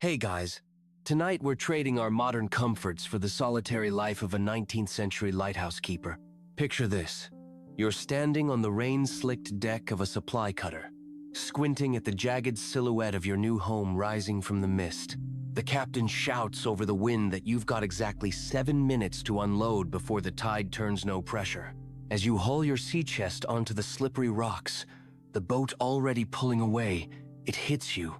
Hey guys, tonight we're trading our modern comforts for the solitary life of a 19th century lighthouse keeper. Picture this. You're standing on the rain-slicked deck of a supply cutter, squinting at the jagged silhouette of your new home rising from the mist. The captain shouts over the wind that you've got exactly 7 minutes to unload before the tide turns no pressure. As you haul your sea chest onto the slippery rocks, the boat already pulling away, it hits you.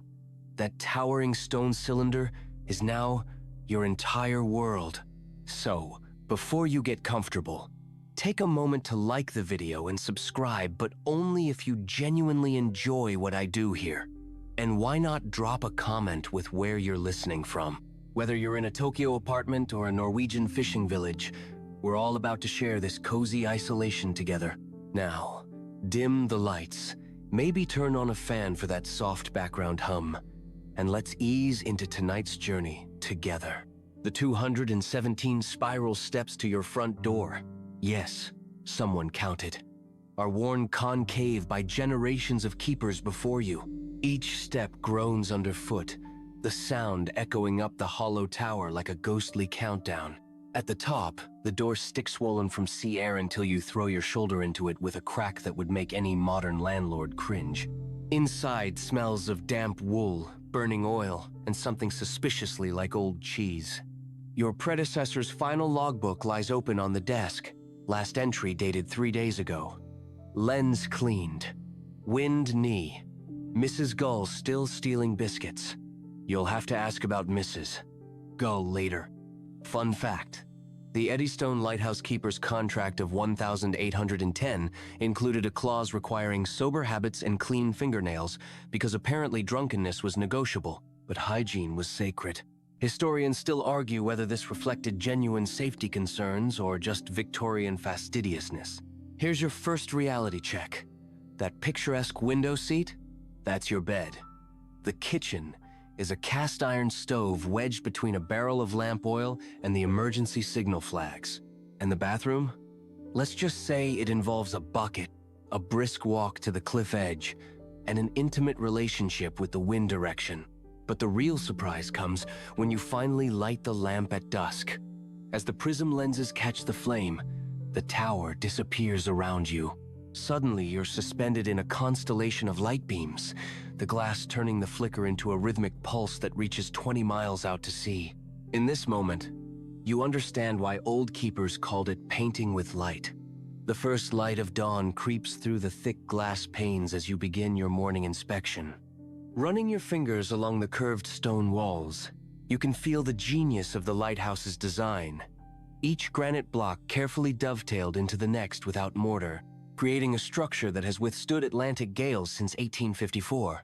That towering stone cylinder is now your entire world. So, before you get comfortable, take a moment to like the video and subscribe, but only if you genuinely enjoy what I do here. And why not drop a comment with where you're listening from? Whether you're in a Tokyo apartment or a Norwegian fishing village, we're all about to share this cozy isolation together. Now, dim the lights, maybe turn on a fan for that soft background hum, and let's ease into tonight's journey together. The 217 spiral steps to your front door, yes, someone counted, are worn concave by generations of keepers before you. Each step groans underfoot, the sound echoing up the hollow tower like a ghostly countdown. At the top, the door sticks swollen from sea air until you throw your shoulder into it with a crack that would make any modern landlord cringe. Inside smells of damp wool, burning oil, and something suspiciously like old cheese. Your predecessor's final logbook lies open on the desk, last entry dated 3 days ago. Lens cleaned. Wind knee. Mrs. Gull still stealing biscuits. You'll have to ask about Mrs. Gull later. Fun fact. The Eddystone Lighthouse Keeper's contract of $1,810 included a clause requiring sober habits and clean fingernails because apparently drunkenness was negotiable, but hygiene was sacred. Historians still argue whether this reflected genuine safety concerns or just Victorian fastidiousness. Here's your first reality check. That picturesque window seat? That's your bed. The kitchen is a cast iron stove wedged between a barrel of lamp oil and the emergency signal flags. And the bathroom? Let's just say it involves a bucket, a brisk walk to the cliff edge, and an intimate relationship with the wind direction. But the real surprise comes when you finally light the lamp at dusk. As the prism lenses catch the flame, the tower disappears around you. Suddenly, you're suspended in a constellation of light beams, the glass turning the flicker into a rhythmic pulse that reaches 20 miles out to sea. In this moment, you understand why old keepers called it painting with light. The first light of dawn creeps through the thick glass panes as you begin your morning inspection. Running your fingers along the curved stone walls, you can feel the genius of the lighthouse's design. Each granite block carefully dovetailed into the next without mortar, creating a structure that has withstood Atlantic gales since 1854.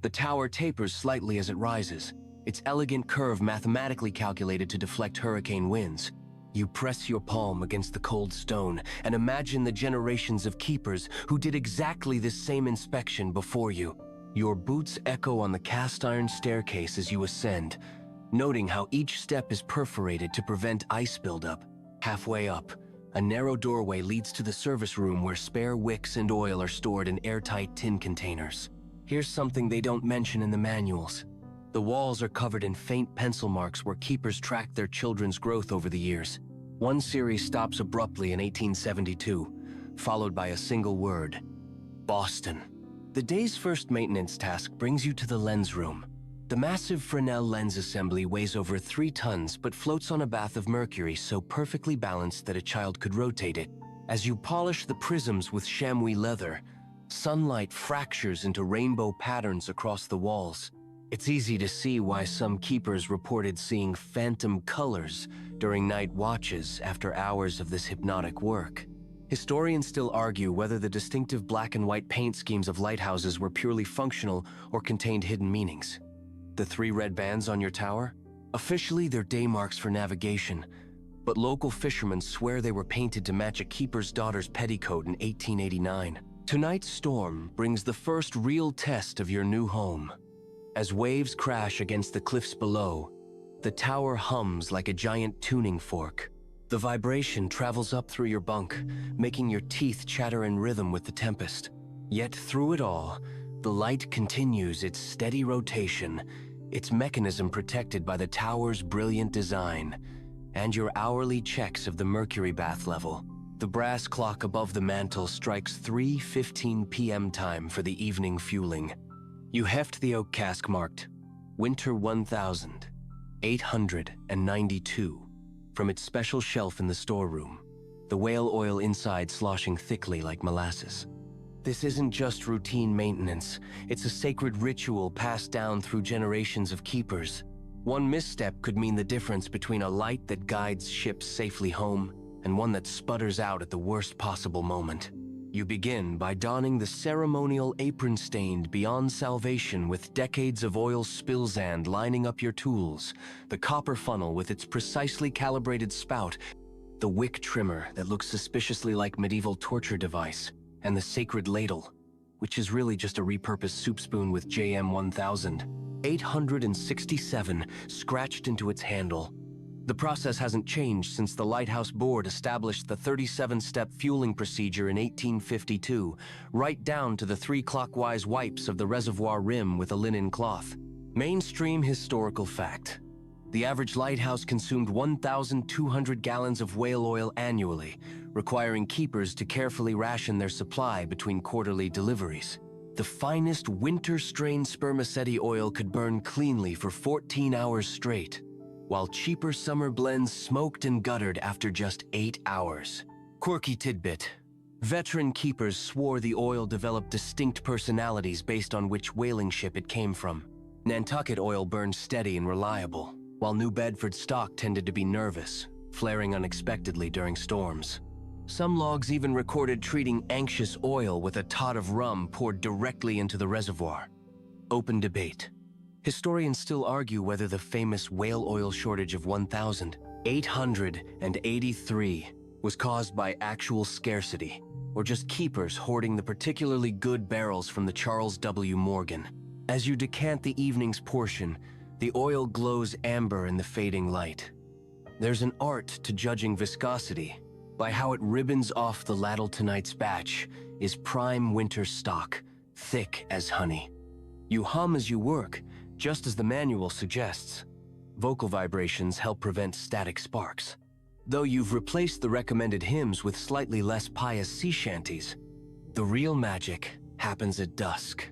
The tower tapers slightly as it rises, its elegant curve mathematically calculated to deflect hurricane winds. You press your palm against the cold stone and imagine the generations of keepers who did exactly this same inspection before you. Your boots echo on the cast iron staircase as you ascend, noting how each step is perforated to prevent ice buildup. Halfway up, a narrow doorway leads to the service room where spare wicks and oil are stored in airtight tin containers. Here's something they don't mention in the manuals. The walls are covered in faint pencil marks where keepers tracked their children's growth over the years. One series stops abruptly in 1872, followed by a single word: Boston. The day's first maintenance task brings you to the lens room. The massive Fresnel lens assembly weighs over 3 tons but floats on a bath of mercury so perfectly balanced that a child could rotate it. As you polish the prisms with chamois leather, sunlight fractures into rainbow patterns across the walls. It's easy to see why some keepers reported seeing phantom colors during night watches after hours of this hypnotic work. Historians still argue whether the distinctive black and white paint schemes of lighthouses were purely functional or contained hidden meanings. The 3 red bands on your tower? Officially, they're day marks for navigation, but local fishermen swear they were painted to match a keeper's daughter's petticoat in 1889. Tonight's storm brings the first real test of your new home. As waves crash against the cliffs below, the tower hums like a giant tuning fork. The vibration travels up through your bunk, making your teeth chatter in rhythm with the tempest. Yet through it all, the light continues its steady rotation, its mechanism protected by the tower's brilliant design, and your hourly checks of the mercury bath level. The brass clock above the mantel strikes 3:15 p.m. time for the evening fueling. You heft the oak cask marked Winter 1892 from its special shelf in the storeroom, the whale oil inside sloshing thickly like molasses. This isn't just routine maintenance, it's a sacred ritual passed down through generations of keepers. One misstep could mean the difference between a light that guides ships safely home and one that sputters out at the worst possible moment. You begin by donning the ceremonial apron-stained beyond salvation with decades of oil spilsand lining up your tools, the copper funnel with its precisely calibrated spout, the wick trimmer that looks suspiciously like medieval torture device, and the sacred ladle, which is really just a repurposed soup spoon with JM 1867 scratched into its handle. The process hasn't changed since the Lighthouse Board established the 37-step fueling procedure in 1852, right down to the 3 clockwise wipes of the reservoir rim with a linen cloth. Mainstream historical fact. The average lighthouse consumed 1,200 gallons of whale oil annually, requiring keepers to carefully ration their supply between quarterly deliveries. The finest winter-strain spermaceti oil could burn cleanly for 14 hours straight, while cheaper summer blends smoked and guttered after just 8 hours. Quirky tidbit. Veteran keepers swore the oil developed distinct personalities based on which whaling ship it came from. Nantucket oil burned steady and reliable, while New Bedford stock tended to be nervous, flaring unexpectedly during storms. Some logs even recorded treating anxious oil with a tot of rum poured directly into the reservoir. Open debate. Historians still argue whether the famous whale oil shortage of 1,883 was caused by actual scarcity, or just keepers hoarding the particularly good barrels from the Charles W. Morgan. As you decant the evening's portion, the oil glows amber in the fading light. There's an art to judging viscosity. By how it ribbons off the ladle tonight's batch is prime winter stock, thick as honey. You hum as you work, just as the manual suggests. Vocal vibrations help prevent static sparks. Though you've replaced the recommended hymns with slightly less pious sea shanties, the real magic happens at dusk.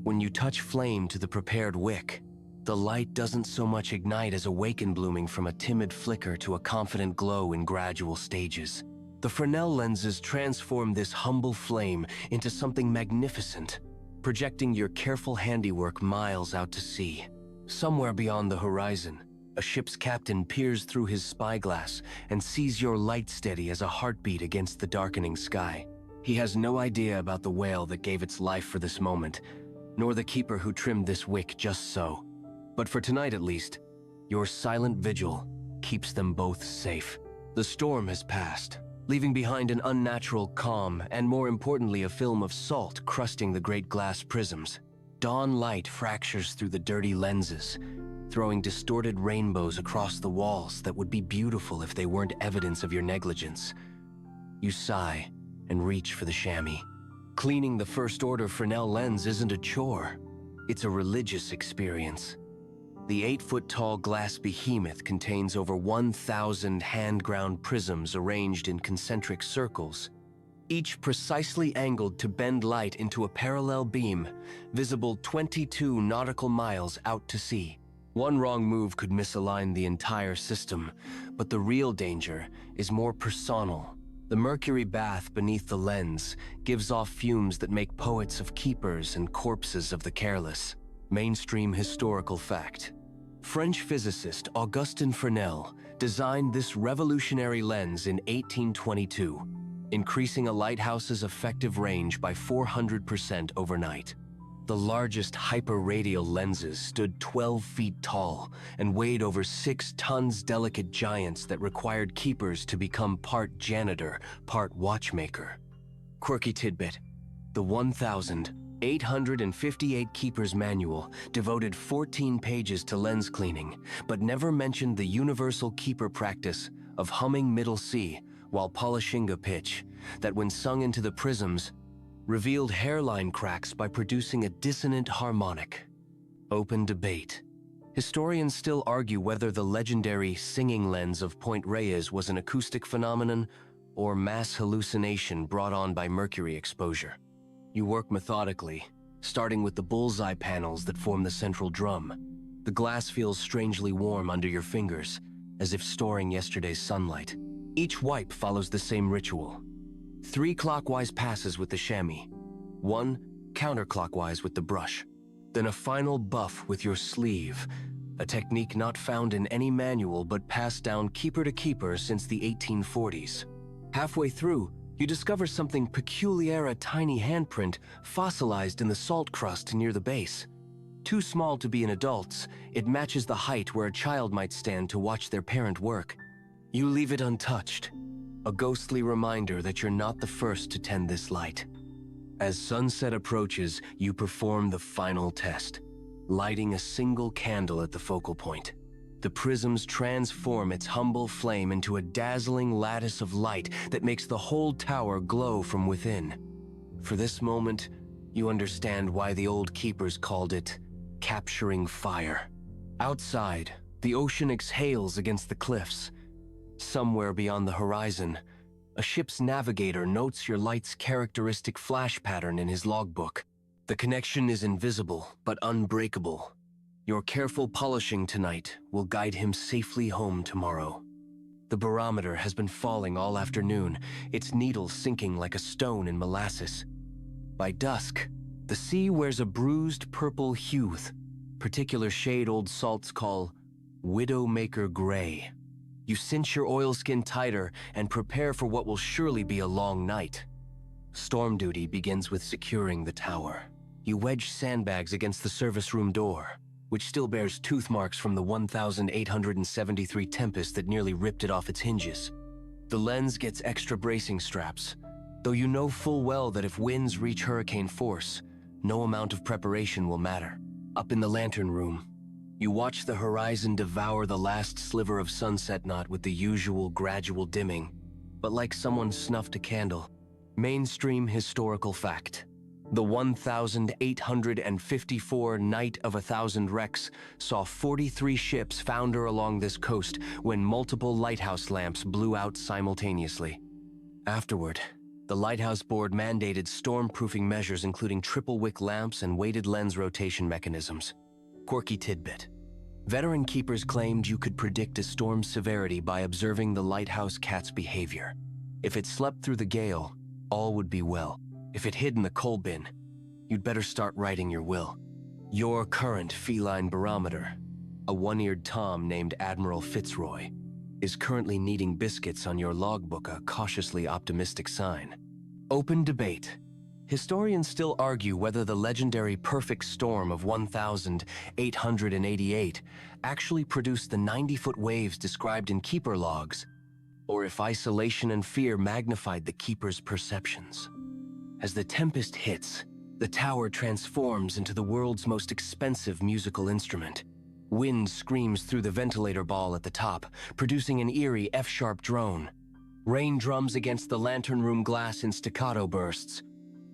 When you touch flame to the prepared wick, the light doesn't so much ignite as awaken, blooming from a timid flicker to a confident glow in gradual stages. The Fresnel lenses transform this humble flame into something magnificent, projecting your careful handiwork miles out to sea. Somewhere beyond the horizon, a ship's captain peers through his spyglass and sees your light steady as a heartbeat against the darkening sky. He has no idea about the whale that gave its life for this moment, nor the keeper who trimmed this wick just so. But for tonight at least, your silent vigil keeps them both safe. The storm has passed, leaving behind an unnatural calm and, more importantly, a film of salt crusting the great glass prisms. Dawn light fractures through the dirty lenses, throwing distorted rainbows across the walls that would be beautiful if they weren't evidence of your negligence. You sigh and reach for the chamois. Cleaning the first-order Fresnel lens isn't a chore. It's a religious experience. The 8-foot-tall glass behemoth contains over 1,000 hand-ground prisms arranged in concentric circles, each precisely angled to bend light into a parallel beam, visible 22 nautical miles out to sea. One wrong move could misalign the entire system, but the real danger is more personal. The mercury bath beneath the lens gives off fumes that make poets of keepers and corpses of the careless. Mainstream historical fact. French physicist Augustin Fresnel designed this revolutionary lens in 1822, increasing a lighthouse's effective range by 400% overnight. The largest hyperradial lenses stood 12 feet tall and weighed over 6 tons, delicate giants that required keepers to become part janitor, part watchmaker. Quirky tidbit: the 1,858 Keepers Manual devoted 14 pages to lens cleaning, but never mentioned the universal keeper practice of humming middle C while polishing a pitch that, when sung into the prisms, revealed hairline cracks by producing a dissonant harmonic. Open debate. Historians still argue whether the legendary singing lens of Point Reyes was an acoustic phenomenon or mass hallucination brought on by mercury exposure. You work methodically, starting with the bullseye panels that form the central drum. The glass feels strangely warm under your fingers, as if storing yesterday's sunlight. Each wipe follows the same ritual. 3 clockwise passes with the chamois, 1 counterclockwise with the brush. Then a final buff with your sleeve, a technique not found in any manual but passed down keeper to keeper since the 1840s. Halfway through, you discover something peculiar, a tiny handprint fossilized in the salt crust near the base. Too small to be an adult's, it matches the height where a child might stand to watch their parent work. You leave it untouched, a ghostly reminder that you're not the first to tend this light. As sunset approaches, you perform the final test, lighting a single candle at the focal point. The prisms transform its humble flame into a dazzling lattice of light that makes the whole tower glow from within. For this moment, you understand why the old keepers called it capturing fire. Outside, the ocean exhales against the cliffs. Somewhere beyond the horizon, a ship's navigator notes your light's characteristic flash pattern in his logbook. The connection is invisible, but unbreakable. Your careful polishing tonight will guide him safely home tomorrow. The barometer has been falling all afternoon, its needle sinking like a stone in molasses. By dusk, the sea wears a bruised purple hue, particular shade old salts call Widowmaker Gray. You cinch your oilskin tighter and prepare for what will surely be a long night. Storm duty begins with securing the tower. You wedge sandbags against the service room door, which still bears tooth marks from the 1,873 tempest that nearly ripped it off its hinges. The lens gets extra bracing straps, though you know full well that if winds reach hurricane force, no amount of preparation will matter. Up in the lantern room, you watch the horizon devour the last sliver of sunset knot with the usual gradual dimming, but like someone snuffed a candle. Mainstream historical fact. The 1,854 Night of 1,000 Wrecks saw 43 ships founder along this coast when multiple lighthouse lamps blew out simultaneously. Afterward, the Lighthouse Board mandated storm-proofing measures including triple-wick lamps and weighted lens rotation mechanisms. Quirky tidbit. Veteran keepers claimed you could predict a storm's severity by observing the lighthouse cat's behavior. If it slept through the gale, all would be well. If it hid in the coal bin, you'd better start writing your will. Your current feline barometer, a one-eared tom named Admiral Fitzroy, is currently kneading biscuits on your logbook, a cautiously optimistic sign. Open debate. Historians still argue whether the legendary perfect storm of 1,888 actually produced the 90-foot waves described in keeper logs, or if isolation and fear magnified the keeper's perceptions. As the tempest hits, the tower transforms into the world's most expensive musical instrument. Wind screams through the ventilator ball at the top, producing an eerie F-sharp drone. Rain drums against the lantern room glass in staccato bursts.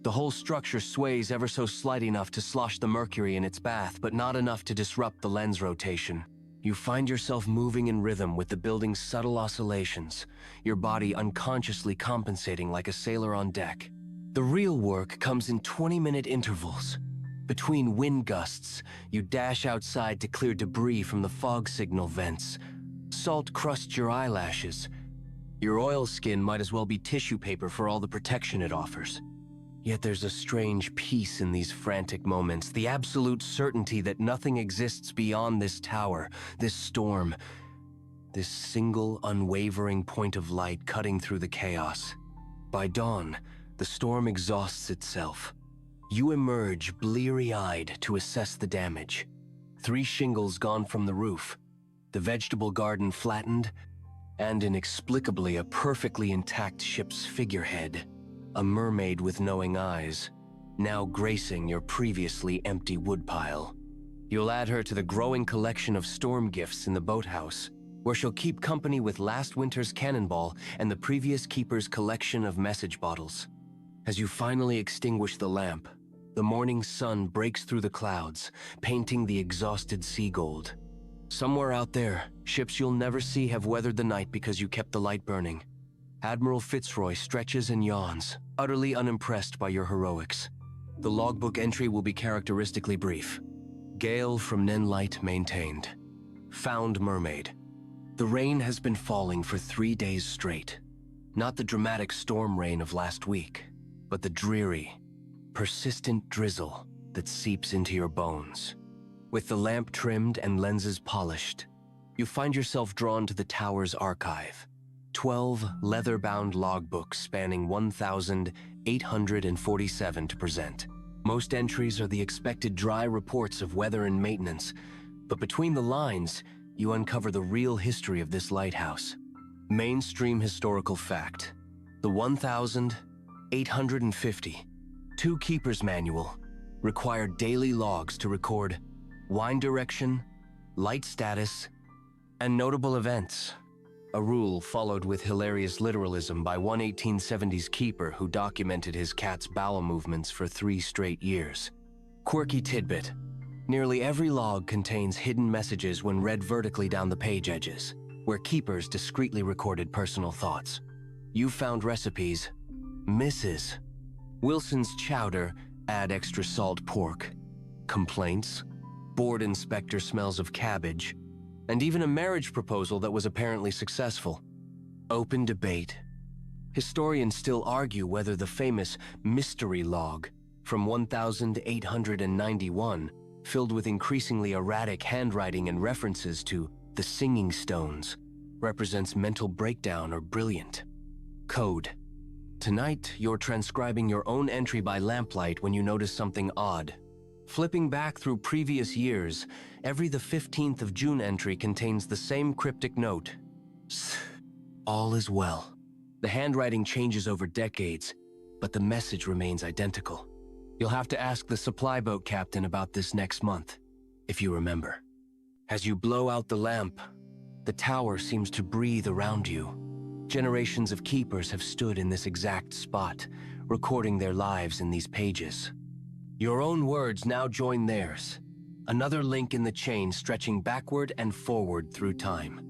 The whole structure sways ever so slight enough to slosh the mercury in its bath, but not enough to disrupt the lens rotation. You find yourself moving in rhythm with the building's subtle oscillations, your body unconsciously compensating like a sailor on deck. The real work comes in 20-minute intervals. Between wind gusts, you dash outside to clear debris from the fog signal vents. Salt crusts your eyelashes. Your oilskin might as well be tissue paper for all the protection it offers. Yet there's a strange peace in these frantic moments, the absolute certainty that nothing exists beyond this tower, this storm, this single unwavering point of light cutting through the chaos. By dawn, the storm exhausts itself. You emerge bleary-eyed to assess the damage. 3 shingles gone from the roof, the vegetable garden flattened, and inexplicably a perfectly intact ship's figurehead, a mermaid with knowing eyes, now gracing your previously empty woodpile. You'll add her to the growing collection of storm gifts in the boathouse, where she'll keep company with last winter's cannonball and the previous keeper's collection of message bottles. As you finally extinguish the lamp, the morning sun breaks through the clouds, painting the exhausted sea gold. Somewhere out there, ships you'll never see have weathered the night because you kept the light burning. Admiral Fitzroy stretches and yawns, utterly unimpressed by your heroics. The logbook entry will be characteristically brief. Gale from Nen Light maintained. Found mermaid. The rain has been falling for 3 days straight. Not the dramatic storm rain of last week, but the dreary, persistent drizzle that seeps into your bones. With the lamp trimmed and lenses polished, you find yourself drawn to the tower's archive. 12 leather-bound logbooks spanning 1,847 to present. Most entries are the expected dry reports of weather and maintenance, but between the lines, you uncover the real history of this lighthouse. Mainstream historical fact. The 1,850 Two Keepers Manual required daily logs to record wind direction, light status, and notable events. A rule followed with hilarious literalism by one 1870s keeper who documented his cat's bowel movements for 3 straight years. Quirky tidbit. Nearly every log contains hidden messages when read vertically down the page edges, where keepers discreetly recorded personal thoughts. You found recipes. Mrs. Wilson's chowder, add extra salt pork. Complaints. Board inspector smells of cabbage. And even a marriage proposal that was apparently successful. Open debate. Historians still argue whether the famous mystery log from 1891, filled with increasingly erratic handwriting and references to the singing stones, represents mental breakdown or brilliant. Code. Tonight, you're transcribing your own entry by lamplight when you notice something odd. Flipping back through previous years, every the 15th of June entry contains the same cryptic note. All is well. The handwriting changes over decades, but the message remains identical. You'll have to ask the supply boat captain about this next month, if you remember. As you blow out the lamp, the tower seems to breathe around you. Generations of keepers have stood in this exact spot, recording their lives in these pages. Your own words now join theirs, another link in the chain stretching backward and forward through time.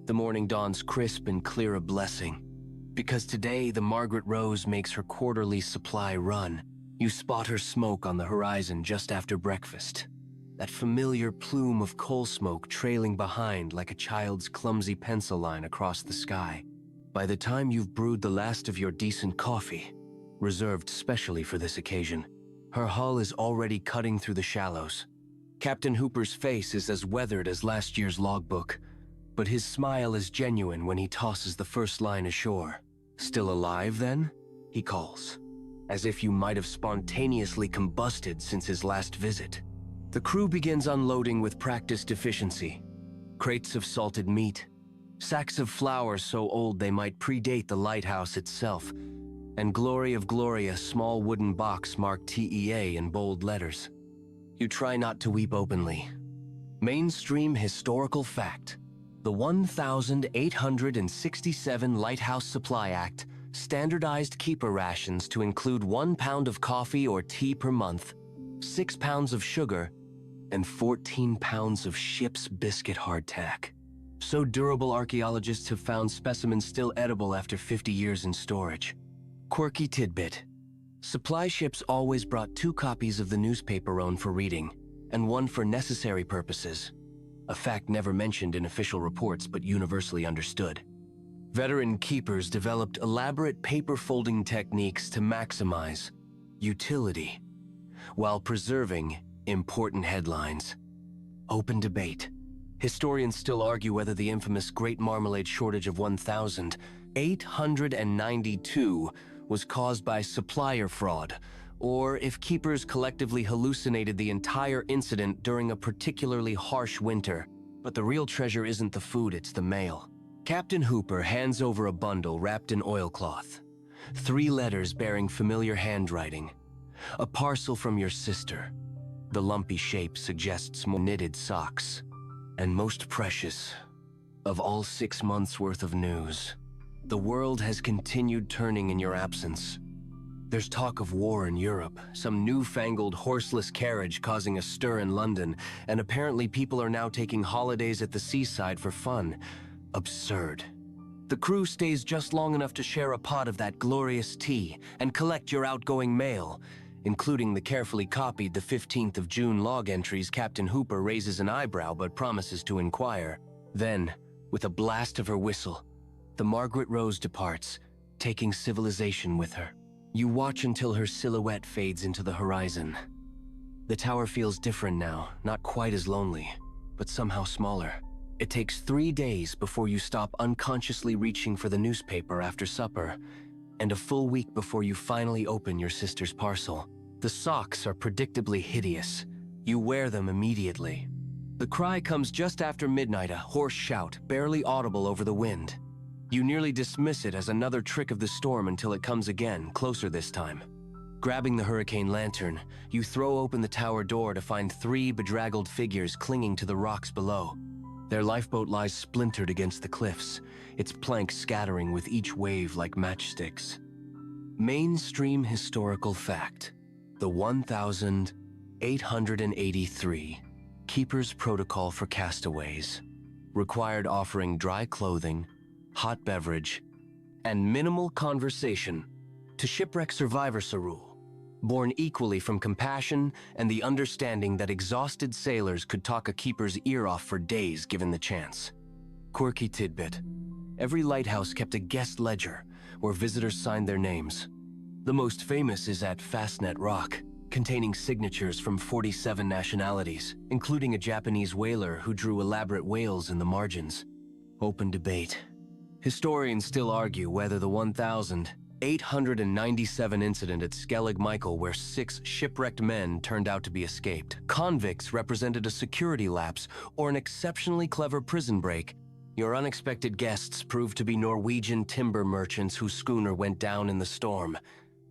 The morning dawns crisp and clear a blessing. Because today the Margaret Rose makes her quarterly supply run, you spot her smoke on the horizon just after breakfast. That familiar plume of coal smoke trailing behind like a child's clumsy pencil line across the sky. By the time you've brewed the last of your decent coffee, reserved specially for this occasion, her hull is already cutting through the shallows. Captain Hooper's face is as weathered as last year's logbook, but his smile is genuine when he tosses the first line ashore. Still alive, then? He calls, as if you might have spontaneously combusted since his last visit. The crew begins unloading with practiced efficiency. Crates of salted meat, sacks of flour so old they might predate the lighthouse itself, and Glory of Glory, a small wooden box marked TEA in bold letters. You try not to weep openly. Mainstream historical fact. The 1867 Lighthouse Supply Act standardized keeper rations to include 1 pound of coffee or tea per month, 6 pounds of sugar, and 14 pounds of ship's biscuit hardtack. So durable, archaeologists have found specimens still edible after 50 years in storage. Quirky tidbit. Supply ships always brought 2 copies of the newspaper owned for reading, and 1 for necessary purposes. A fact never mentioned in official reports but universally understood. Veteran keepers developed elaborate paper folding techniques to maximize utility while preserving important headlines. Open debate. Historians still argue whether the infamous Great Marmalade shortage of 1,892 was caused by supplier fraud, or if keepers collectively hallucinated the entire incident during a particularly harsh winter. But the real treasure isn't the food, it's the mail. Captain Hooper hands over a bundle wrapped in oilcloth. 3 letters bearing familiar handwriting. A parcel from your sister. The lumpy shape suggests more knitted socks. And most precious, of all 6 months' worth of news, the world has continued turning in your absence. There's talk of war in Europe, some newfangled horseless carriage causing a stir in London, and apparently people are now taking holidays at the seaside for fun. Absurd. The crew stays just long enough to share a pot of that glorious tea and collect your outgoing mail, including the carefully copied the 15th of June log entries. Captain Hooper raises an eyebrow but promises to inquire. Then, with a blast of her whistle, the Margaret Rose departs, taking civilization with her. You watch until her silhouette fades into the horizon. The tower feels different now, not quite as lonely, but somehow smaller. It takes 3 days before you stop unconsciously reaching for the newspaper after supper, and a full week before you finally open your sister's parcel. The socks are predictably hideous. You wear them immediately. The cry comes just after midnight, a hoarse shout, barely audible over the wind. You nearly dismiss it as another trick of the storm until it comes again, closer this time. Grabbing the hurricane lantern, you throw open the tower door to find 3 bedraggled figures clinging to the rocks below. Their lifeboat lies splintered against the cliffs, its planks scattering with each wave like matchsticks. Mainstream historical fact: the 1883 Keeper's Protocol for Castaways required offering dry clothing, hot beverage, and minimal conversation to shipwreck survivors, a rule born equally from compassion and the understanding that exhausted sailors could talk a keeper's ear off for days given the chance. Quirky tidbit: every lighthouse kept a guest ledger where visitors signed their names. The most famous is at Fastnet Rock, containing signatures from 47 nationalities, including a Japanese whaler who drew elaborate whales in the margins. Open debate. Historians still argue whether the 1897 incident at Skellig Michael, where 6 shipwrecked men turned out to be escaped convicts, represented a security lapse or an exceptionally clever prison break. Your unexpected guests proved to be Norwegian timber merchants whose schooner went down in the storm.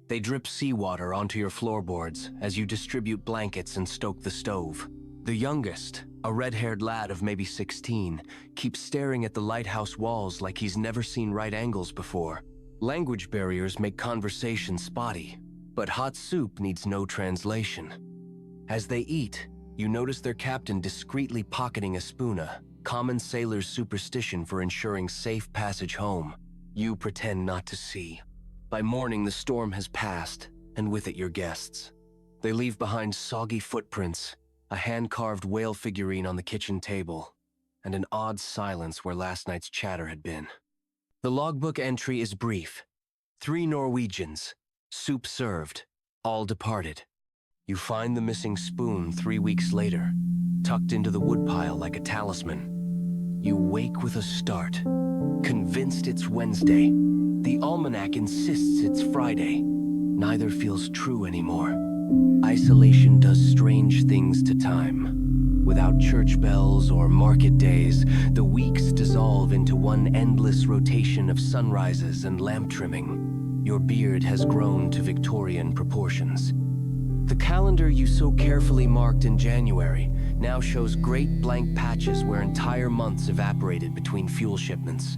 They drip seawater onto your floorboards as you distribute blankets and stoke the stove. The youngest, a red-haired lad of maybe 16, keeps staring at the lighthouse walls like he's never seen right angles before. Language barriers make conversation spotty, but hot soup needs no translation. As they eat, you notice their captain discreetly pocketing a spoona, common sailor's superstition for ensuring safe passage home. You pretend not to see. By morning, the storm has passed, and with it your guests. They leave behind soggy footprints, a hand-carved whale figurine on the kitchen table, and an odd silence where last night's chatter had been. The logbook entry is brief. 3 Norwegians, soup served, all departed. You find the missing spoon 3 weeks later, tucked into the woodpile like a talisman. You wake with a start, convinced it's Wednesday. The almanac insists it's Friday. Neither feels true anymore. Isolation does strange things to time. Without church bells or market days, the weeks dissolve into one endless rotation of sunrises and lamp trimming. Your beard has grown to Victorian proportions. The calendar you so carefully marked in January now shows great blank patches where entire months evaporated between fuel shipments.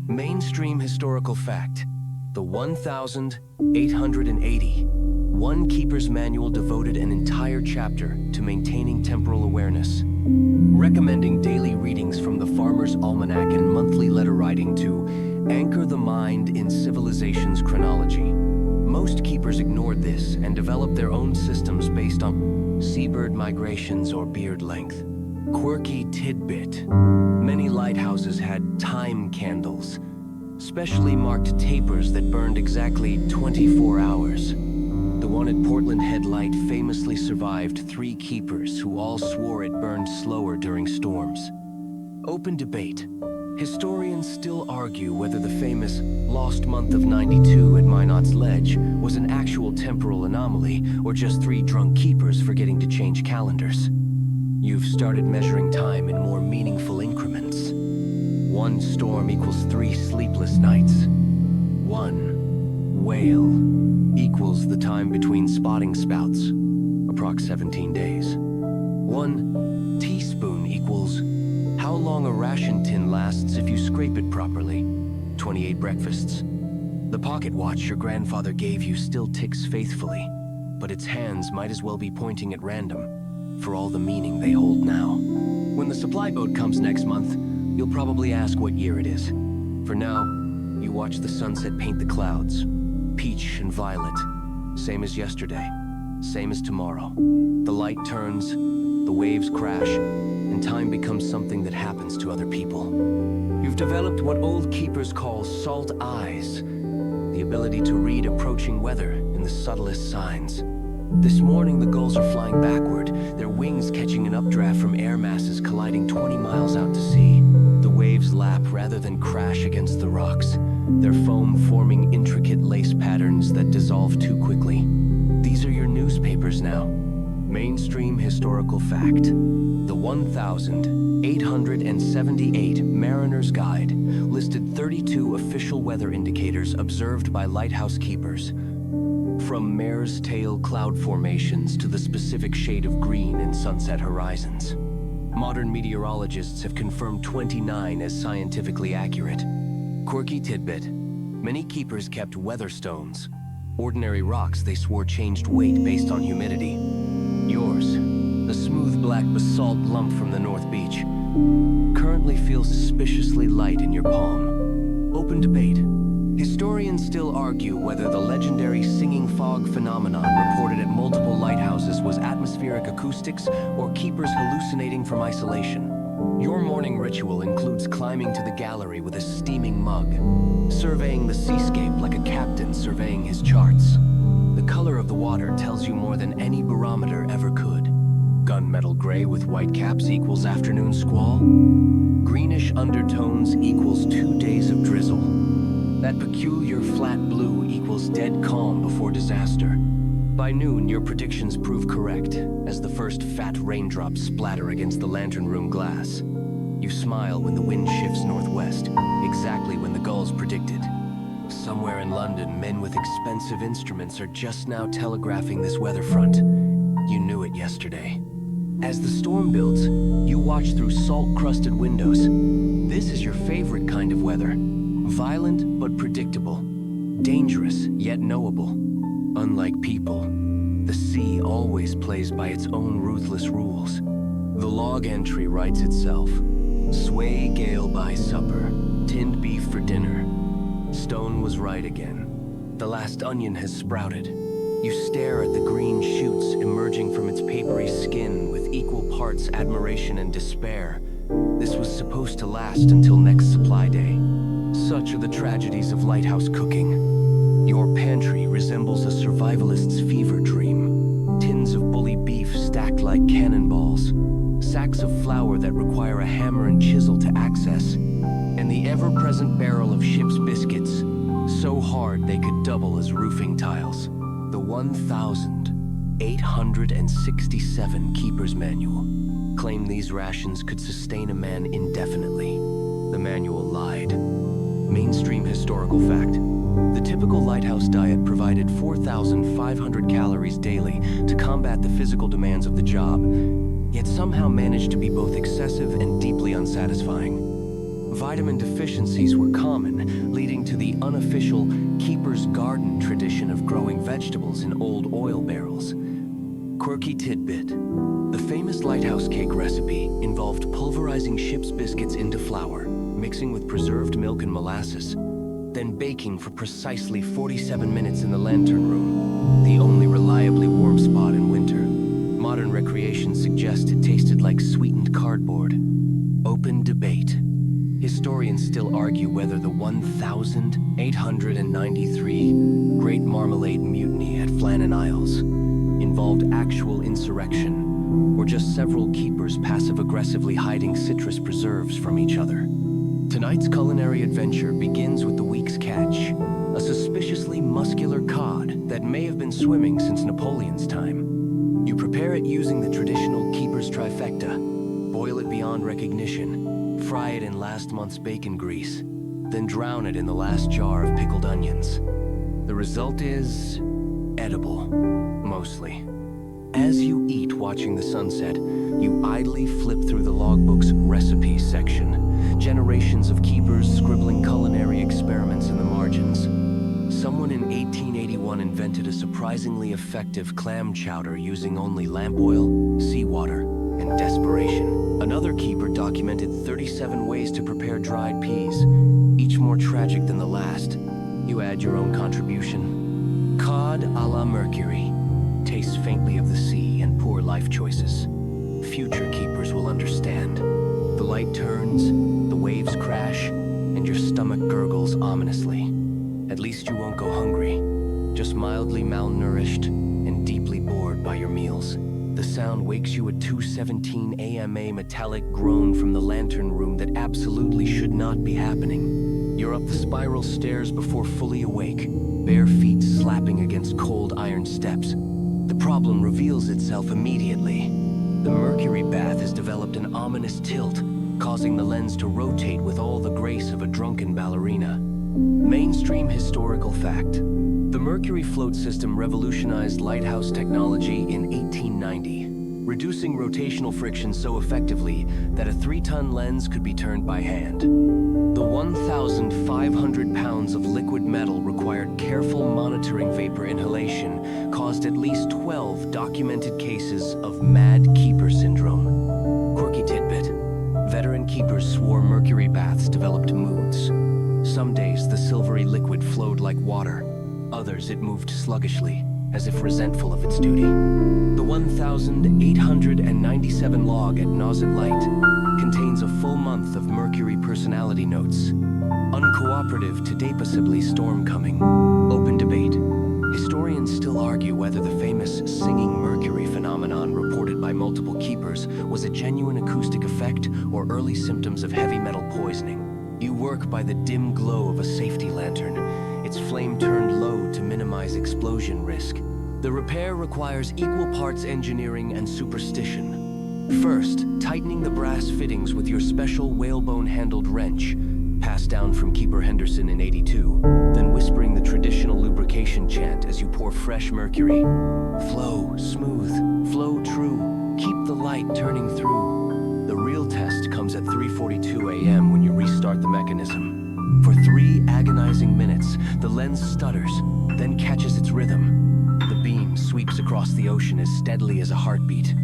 Mainstream historical fact: the 1880 One Keeper's Manual devoted an entire chapter to maintaining temporal awareness, recommending daily readings from the Farmer's Almanac and monthly letter writing to anchor the mind in civilization's chronology. Most keepers ignored this and developed their own systems based on seabird migrations or beard length. Quirky tidbit: many lighthouses had time candles, specially marked tapers that burned exactly 24 hours. The one at Portland Head Light famously survived 3 keepers who all swore it burned slower during storms. Open debate. Historians still argue whether the famous lost month of 92 at Minot's Ledge was an actual temporal anomaly or just 3 drunk keepers forgetting to change calendars. You've started measuring time in more meaningful increments. 1 storm equals 3 sleepless nights. 1 whale equals the time between spotting spouts, approx 17 days. 1 teaspoon equals how long a ration tin lasts if you scrape it properly, 28 breakfasts. The pocket watch your grandfather gave you still ticks faithfully, but its hands might as well be pointing at random, for all the meaning they hold now. When the supply boat comes next month, you'll probably ask what year it is. For now, you watch the sunset paint the clouds, peach and violet, same as yesterday, same as tomorrow. The light turns, the waves crash, and time becomes something that happens to other people. You've developed what old keepers call salt eyes, the ability to read approaching weather in the subtlest signs. This morning, the gulls are flying backward, their wings catching an updraft from air masses colliding 20 miles out to sea. The waves lap rather than crash against the rocks, their foam forming intricate lace patterns that dissolve too quickly. These are your newspapers now. Mainstream historical fact. The 1,878 Mariner's Guide listed 32 official weather indicators observed by lighthouse keepers. From mare's tail cloud formations to the specific shade of green in sunset horizons. Modern meteorologists have confirmed 29 as scientifically accurate. Quirky tidbit. Many keepers kept weather stones, ordinary rocks they swore changed weight based on humidity. Yours, the smooth black basalt lump from the North Beach, currently feels suspiciously light in your palm. Open debate. Historians still argue whether the legendary singing fog phenomenon reported at multiple lighthouses was atmospheric acoustics or keepers hallucinating from isolation. Your morning ritual includes climbing to the gallery with a steaming mug, surveying the seascape like a captain surveying his charts. The color of the water tells you more than any barometer ever could. Gunmetal gray with white caps equals afternoon squall. Greenish undertones equals 2 days of drizzle. That peculiar flat blue equals dead calm before disaster. By noon, your predictions prove correct, as the first fat raindrops splatter against the lantern room glass. You smile when the wind shifts northwest, exactly when the gulls predicted. Somewhere in London, men with expensive instruments are just now telegraphing this weather front. You knew it yesterday. As the storm builds, you watch through salt-crusted windows. This is your favorite kind of weather. Violent but predictable. Dangerous yet knowable. Unlike people, the sea always plays by its own ruthless rules. The log entry writes itself. Sway gale by supper, tinned beef for dinner. Stone was right again. The last onion has sprouted. You stare at the green shoots emerging from its papery skin with equal parts admiration and despair. This was supposed to last until next supply day. Such are the tragedies of lighthouse cooking. Your pantry resembles a survivalist's fever dream. Tins of bully beef stacked like cannonballs. Sacks of flour that require a hammer and chisel to access. And the ever-present barrel of ship's biscuits, so hard they could double as roofing tiles. The 1,867 Keeper's Manual claimed these rations could sustain a man indefinitely. The manual lied. Mainstream historical fact. The typical lighthouse diet provided 4,500 calories daily to combat the physical demands of the job, yet somehow managed to be both excessive and deeply unsatisfying. Vitamin deficiencies were common, leading to the unofficial keeper's garden tradition of growing vegetables in old oil barrels. Quirky tidbit. The famous lighthouse cake recipe involved pulverizing ship's biscuits into flour, mixing with preserved milk and molasses, then baking for precisely 47 minutes in the lantern room, the only reliably warm spot in winter. Modern recreation suggests it tasted like sweetened cardboard. Open debate. Historians still argue whether the 1,893 Great Marmalade Mutiny at Flannan Isles involved actual insurrection, or just several keepers passive-aggressively hiding citrus preserves from each other. Tonight's culinary adventure begins with the week's catch, a suspiciously muscular cod that may have been swimming since Napoleon's time. You prepare it using the traditional keeper's trifecta. Boil it beyond recognition, fry it in last month's bacon grease, then drown it in the last jar of pickled onions. The result is edible, mostly. As you eat watching the sunset, you idly flip through the logbook's recipes section, generations of keepers scribbling culinary experiments in the margins. one invented a surprisingly effective clam chowder using only lamp oil, seawater, and desperation. Another keeper documented 37 ways to prepare dried peas, each more tragic than the last. You add your own contribution. Cod a la Mercury. Tastes faintly of the sea and poor life choices. Future keepers will understand. The light turns, the waves crash, and your stomach gurgles ominously. At least you won't go hungry, just mildly malnourished and deeply bored by your meals. The sound wakes you at 2:17 a.m. a metallic groan from the lantern room that absolutely should not be happening. You're up the spiral stairs before fully awake, bare feet slapping against cold iron steps. The problem reveals itself immediately. The mercury bath has developed an ominous tilt, causing the lens to rotate with all the grace of a drunken ballerina. Mainstream historical fact. The mercury float system revolutionized lighthouse technology in 1890, reducing rotational friction so effectively that a 3-ton lens could be turned by hand. The 1,500 pounds of liquid metal required careful monitoring vapor inhalation caused at least 12 documented cases of mad keeper syndrome. Quirky tidbit. Veteran keepers swore mercury baths developed moods. Some days the silvery liquid flowed like water. Others it moved sluggishly, as if resentful of its duty. The 1,897 log at Nauset Light contains a full month of mercury personality notes. Uncooperative to possibly storm coming. Open debate. Historians still argue whether the famous singing mercury phenomenon reported by multiple keepers was a genuine acoustic effect or early symptoms of heavy metal poisoning. You work by the dim glow of a safety lantern, its flame turned low to minimize explosion risk. The repair requires equal parts engineering and superstition. First, tightening the brass fittings with your special whalebone-handled wrench, passed down from Keeper Henderson in '82, then whispering the traditional lubrication chant as you pour fresh mercury. Flow smooth, flow true, keep the light turning through. The real test comes at 3:42 a.m. when you restart the mechanism. For 3 agonizing minutes, the lens stutters, then catches its rhythm. The beam sweeps across the ocean as steadily as a heartbeat.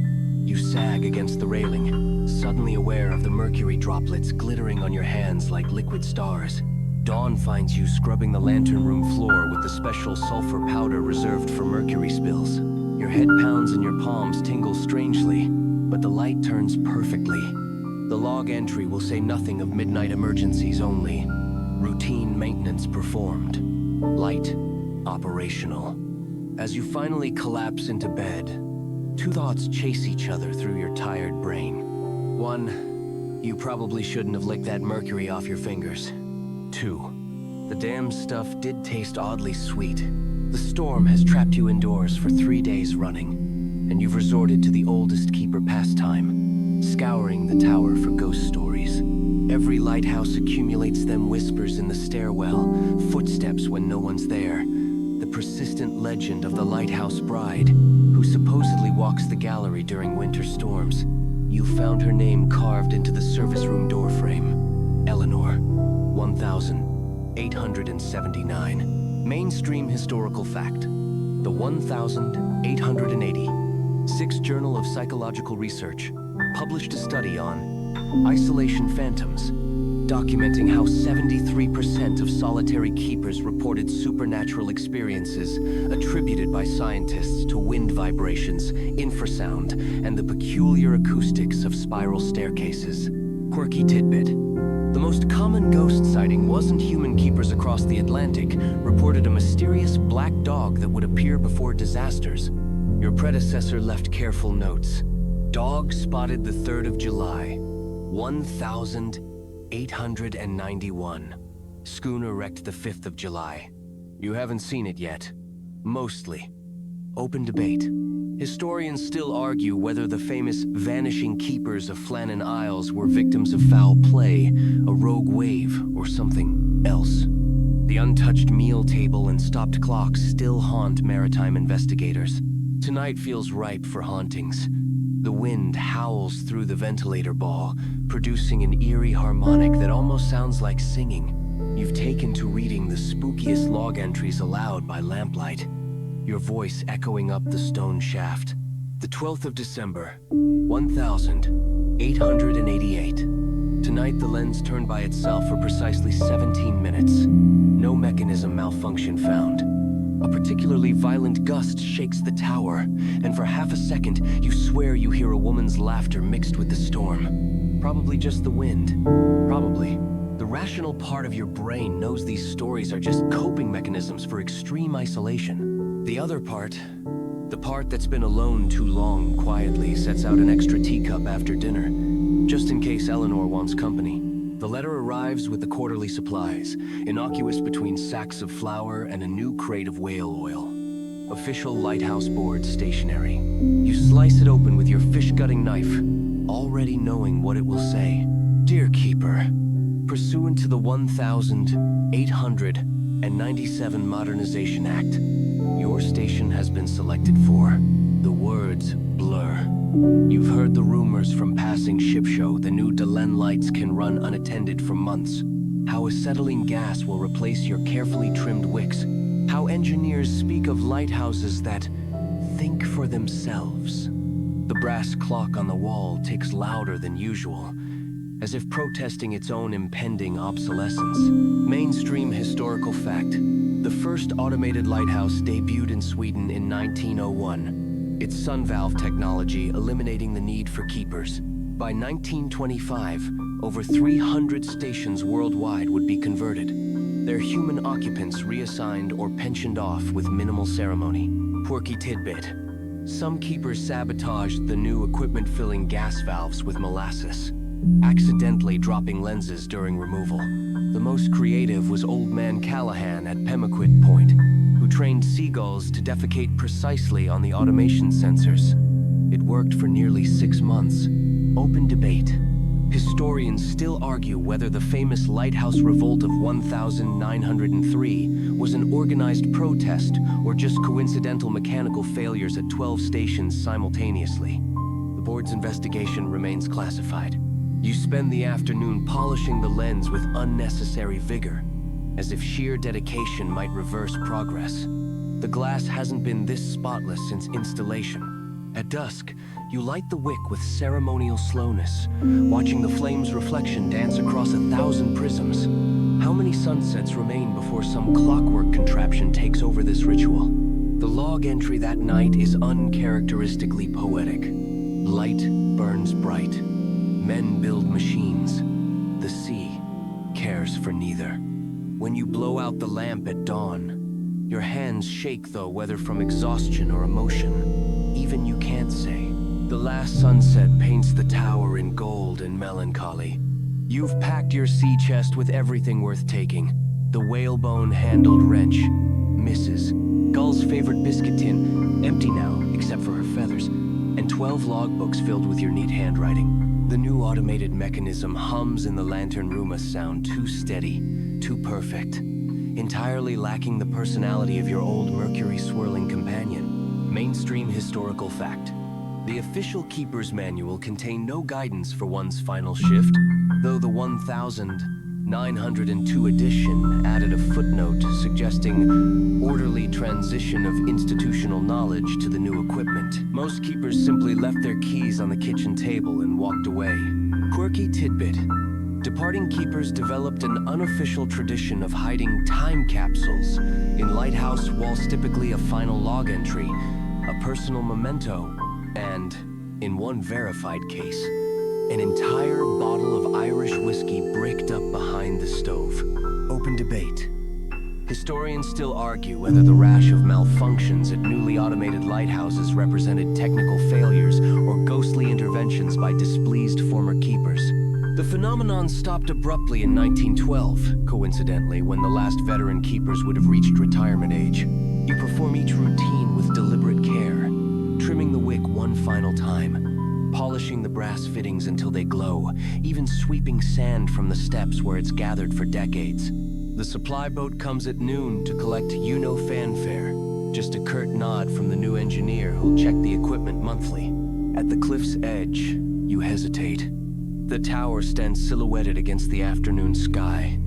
You sag against the railing, suddenly aware of the mercury droplets glittering on your hands like liquid stars. Dawn finds you scrubbing the lantern room floor with the special sulfur powder reserved for mercury spills. Your head pounds and your palms tingle strangely, but the light turns perfectly. The log entry will say nothing of midnight emergencies only. Routine maintenance performed. Light operational. As you finally collapse into bed, 2 thoughts chase each other through your tired brain. 1, you probably shouldn't have licked that mercury off your fingers. 2, the damn stuff did taste oddly sweet. The storm has trapped you indoors for 3 days running, and you've resorted to the oldest keeper pastime, scouring the tower for ghost stories. Every lighthouse accumulates them whispers in the stairwell, footsteps when no one's there. The persistent legend of the lighthouse bride, who supposedly walks the gallery during winter storms. You found her name carved into the service room doorframe. Eleanor, 1,879. Mainstream historical fact. The 1,880. 6th Journal of Psychological Research published a study on isolation phantoms, documenting how 73% of solitary keepers reported supernatural experiences attributed by scientists to wind vibrations, infrasound, and the peculiar acoustics of spiral staircases. Quirky tidbit. The most common ghost sighting wasn't human keepers across the Atlantic reported a mysterious black dog that would appear before disasters. Your predecessor left careful notes. Dog spotted the 3rd of July, 1,891. Schooner wrecked the 5th of July. You haven't seen it yet. Mostly. Open debate. Historians still argue whether the famous vanishing keepers of Flannan Isles were victims of foul play, a rogue wave, or something else. The untouched meal table and stopped clocks still haunt maritime investigators. Tonight feels ripe for hauntings. The wind howls through the ventilator ball, producing an eerie harmonic that almost sounds like singing. You've taken to reading the spookiest log entries aloud by lamplight, your voice echoing up the stone shaft. The 12th of December, 1888. Tonight, the lens turned by itself for precisely 17 minutes. No mechanism malfunction found. A particularly violent gust shakes the tower, and for half a second, you swear you hear a woman's laughter mixed with the storm. Probably just the wind. Probably. The rational part of your brain knows these stories are just coping mechanisms for extreme isolation. The other part, the part that's been alone too long, quietly sets out an extra teacup after dinner, just in case Eleanor wants company. The letter arrives with the quarterly supplies, innocuous between sacks of flour and a new crate of whale oil. Official Lighthouse Board stationery. You slice it open with your fish-gutting knife, already knowing what it will say. Dear Keeper, pursuant to the 1897 Modernization Act, your station has been selected for. The words blur. You've heard the rumors from passing ship show the new Delenn lights can run unattended for months. How acetylene gas will replace your carefully trimmed wicks. How engineers speak of lighthouses that think for themselves. The brass clock on the wall ticks louder than usual, as if protesting its own impending obsolescence. Mainstream historical fact. The first automated lighthouse debuted in Sweden in 1901. Its sun valve technology eliminating the need for keepers. By 1925, over 300 stations worldwide would be converted. Their human occupants reassigned or pensioned off with minimal ceremony. Quirky tidbit. Some keepers sabotaged the new equipment-filling gas valves with molasses, accidentally dropping lenses during removal. The most creative was Old Man Callahan at Pemaquid Point, who trained seagulls to defecate precisely on the automation sensors. It worked for nearly 6 months. Open debate. Historians still argue whether the famous lighthouse revolt of 1903 was an organized protest or just coincidental mechanical failures at 12 stations simultaneously. The board's investigation remains classified. You spend the afternoon polishing the lens with unnecessary vigor, as if sheer dedication might reverse progress. The glass hasn't been this spotless since installation. At dusk, you light the wick with ceremonial slowness, watching the flame's reflection dance across 1,000 prisms. How many sunsets remain before some clockwork contraption takes over this ritual? The log entry that night is uncharacteristically poetic. Light burns bright. Men build machines. The sea cares for neither. When you blow out the lamp at dawn, your hands shake though, whether from exhaustion or emotion. Even you can't say. The last sunset paints the tower in gold and melancholy. You've packed your sea chest with everything worth taking. The whalebone-handled wrench misses. Gull's favorite biscuit tin, empty now, except for her feathers, and 12 logbooks filled with your neat handwriting. The new automated mechanism hums in the lantern room, a sound too steady, too perfect, entirely lacking the personality of your old mercury-swirling companion. Mainstream historical fact. The official Keeper's Manual contained no guidance for one's final shift, though the 1902 edition added a footnote suggesting orderly transition of institutional knowledge to the new equipment. Most keepers simply left their keys on the kitchen table and walked away. Quirky tidbit. Departing keepers developed an unofficial tradition of hiding time capsules in lighthouse walls, typically a final log entry, a personal memento, and, in one verified case, an entire bottle of Irish whiskey bricked up behind the stove. Open debate. Historians still argue whether the rash of malfunctions at newly automated lighthouses represented technical failures or ghostly interventions by displeased former keepers. The phenomenon stopped abruptly in 1912, coincidentally when the last veteran keepers would have reached retirement age. You perform each routine with deliberate care, trimming the wick one final time, polishing the brass fittings until they glow, even sweeping sand from the steps where it's gathered for decades. The supply boat comes at noon to collect fanfare, just a curt nod from the new engineer who'll check the equipment monthly. At the cliff's edge, you hesitate. The tower stands silhouetted against the afternoon sky,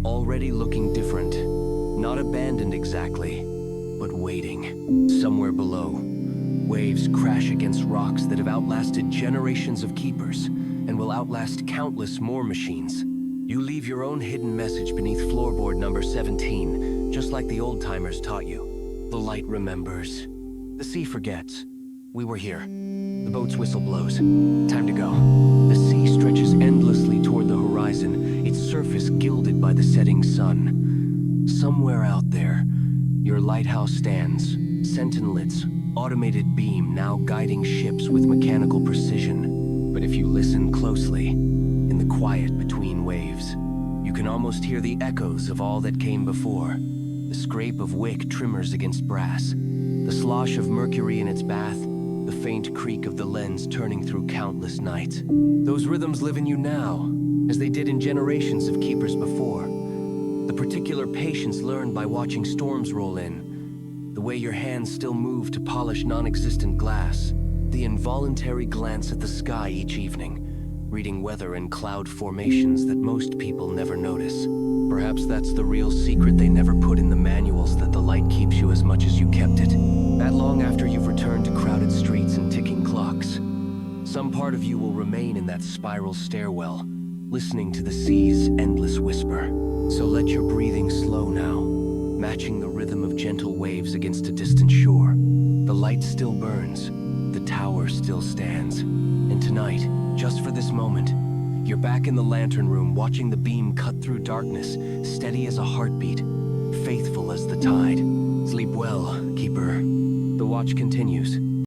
already looking different. Not abandoned exactly, but waiting. Somewhere below, waves crash against rocks that have outlasted generations of keepers and will outlast countless more machines. You leave your own hidden message beneath floorboard number 17, just like the old-timers taught you. The light remembers. The sea forgets. We were here. The boat's whistle blows. Time to go. The sea stretches endlessly toward the horizon, its surface gilded by the setting sun. Somewhere out there, your lighthouse stands, sentinelets, automated beam now guiding ships with mechanical precision. But if you listen closely, in the quiet between waves, you can almost hear the echoes of all that came before. The scrape of wick trimmers against brass, the slosh of mercury in its bath, the faint creak of the lens turning through countless nights. Those rhythms live in you now, as they did in generations of keepers before. The particular patience learned by watching storms roll in, the way your hands still move to polish non-existent glass, the involuntary glance at the sky each evening, reading weather and cloud formations that most people never notice. Perhaps that's the real secret they never put in the manuals, that the light keeps you as much as you kept it. That long after you've returned to crowded streets and ticking clocks, some part of you will remain in that spiral stairwell, listening to the sea's endless whisper. So let your breathing slow now, matching the rhythm of gentle waves against a distant shore. The light still burns, the tower still stands, and tonight, just for this moment, you're back in the lantern room watching the beam cut through darkness, steady as a heartbeat, faithful as the tide. Sleep well, Keeper. The watch continues.